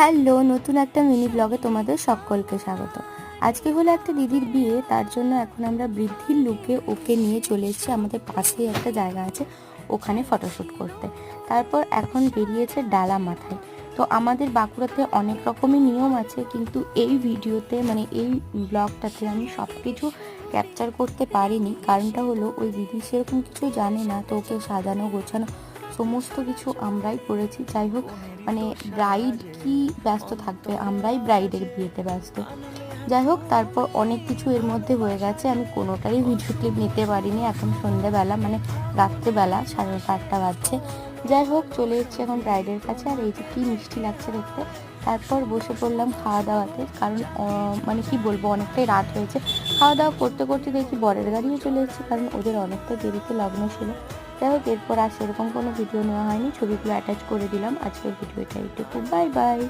Hello, নতুন একটা mini ব্লগে তোমাদের সকলকে স্বাগত। আজকে হলো একটা দিদির বিয়ে, তার জন্য এখন আমরা বৃদ্ধির লুকে ওকে নিয়ে চলে এসেছি। আমাদের পাশেই একটা জায়গা আছে, ওখানে ফটোশ্যুট করতে। তারপর এখন বেরিয়েছে ডালা মাথায়। তো আমাদের বাঁকুড়াতে অনেক রকমই নিয়ম আছে, কিন্তু এই ভিডিওতে মানে এই ব্লগটাতে আমি সব কিছু ক্যাপচার করতে পারিনি। কারণটা হলো ওই দিদি সেরকম কিছু জানে না, তো ওকে সাজানো গোছানো সমস্ত কিছু আমরাই করেছি। যাই হোক, মানে ব্রাইড কি ব্যস্ত থাকবে, আমরাই ব্রাইডের বিয়েতে ব্যস্ত। যাই হোক, তারপর অনেক কিছু এর মধ্যে হয়ে গেছে, আমি কোনোটারই ভিডিও ক্লিপ নিতে পারিনি। এখন সন্ধ্যেবেলা মানে রাত্রেবেলা 8:30 বাজছে। যাই হোক, চলে এসেছি এখন ব্রাইডের কাছে। আর এই যে কী মিষ্টি লাগছে দেখতে। তারপর বসে পড়লাম খাওয়া দাওয়াতে, কারণ মানে কি বলবো, অনেকটাই রাত হয়েছে। খাওয়া দাওয়া করতে করতে দেখি বরের গাড়িও চলে এসেছে, কারণ ওদের অনেকটা দেরিতে লগ্ন ছিল। যাই হোক, এরপর আর সেরকম কোনো ভিডিও নেওয়া হয়নি, ছবিগুলো অ্যাটাচ করে দিলাম। আজকের ভিডিওটা এইটুকু, বাই বাই।